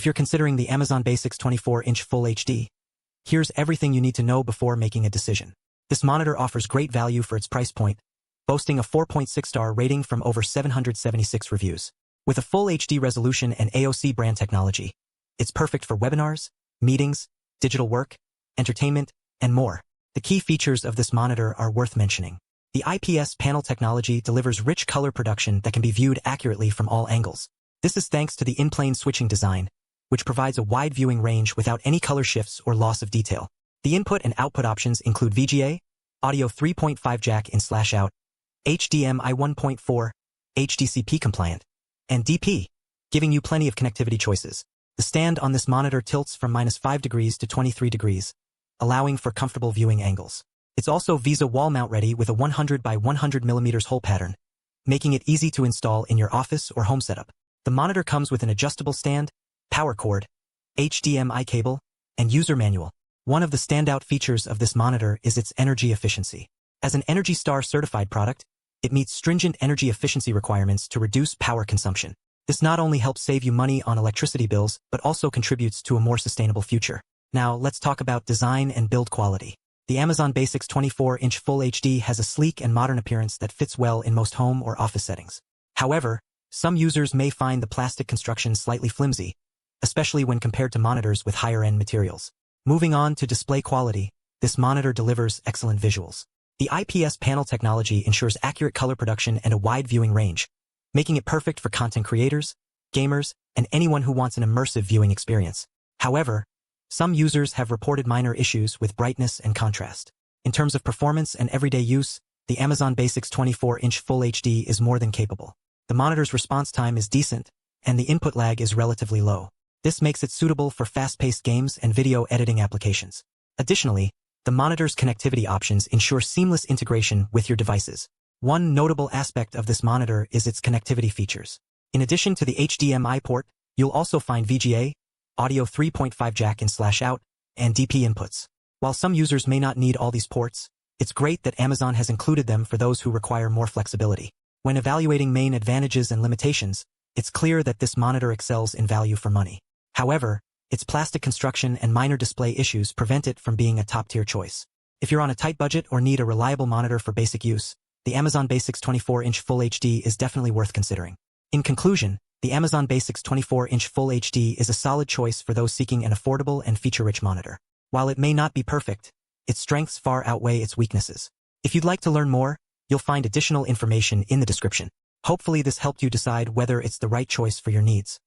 If you're considering the Amazon Basics 24-inch Full HD, here's everything you need to know before making a decision. This monitor offers great value for its price point, boasting a 4.6-star rating from over 776 reviews. With a full HD resolution and AOC brand technology, it's perfect for webinars, meetings, digital work, entertainment, and more. The key features of this monitor are worth mentioning. The IPS panel technology delivers rich color production that can be viewed accurately from all angles. This is thanks to the in-plane switching design, which provides a wide viewing range without any color shifts or loss of detail. The input and output options include VGA, audio 3.5 jack in/out, HDMI 1.4, HDCP compliant, and DP, giving you plenty of connectivity choices. The stand on this monitor tilts from -5 degrees to 23 degrees, allowing for comfortable viewing angles. It's also VESA wall mount ready with a 100 by 100 mm hole pattern, making it easy to install in your office or home setup. The monitor comes with an adjustable stand, power cord, HDMI cable, and user manual. One of the standout features of this monitor is its energy efficiency. As an ENERGY STAR certified product, it meets stringent energy efficiency requirements to reduce power consumption. This not only helps save you money on electricity bills, but also contributes to a more sustainable future. Now, let's talk about design and build quality. The Amazon Basics 24-inch Full HD has a sleek and modern appearance that fits well in most home or office settings. However, some users may find the plastic construction slightly flimsy, especially when compared to monitors with higher-end materials. Moving on to display quality, this monitor delivers excellent visuals. The IPS panel technology ensures accurate color production and a wide viewing range, making it perfect for content creators, gamers, and anyone who wants an immersive viewing experience. However, some users have reported minor issues with brightness and contrast. In terms of performance and everyday use, the Amazon Basics 24-inch Full HD is more than capable. The monitor's response time is decent, and the input lag is relatively low. This makes it suitable for fast-paced games and video editing applications. Additionally, the monitor's connectivity options ensure seamless integration with your devices. One notable aspect of this monitor is its connectivity features. In addition to the HDMI port, you'll also find VGA, audio 3.5 jack in/out, and DP inputs. While some users may not need all these ports, it's great that Amazon has included them for those who require more flexibility. When evaluating main advantages and limitations, it's clear that this monitor excels in value for money. However, its plastic construction and minor display issues prevent it from being a top-tier choice. If you're on a tight budget or need a reliable monitor for basic use, the Amazon Basics 24-inch Full HD is definitely worth considering. In conclusion, the Amazon Basics 24-inch Full HD is a solid choice for those seeking an affordable and feature-rich monitor. While it may not be perfect, its strengths far outweigh its weaknesses. If you'd like to learn more, you'll find additional information in the description. Hopefully this helped you decide whether it's the right choice for your needs.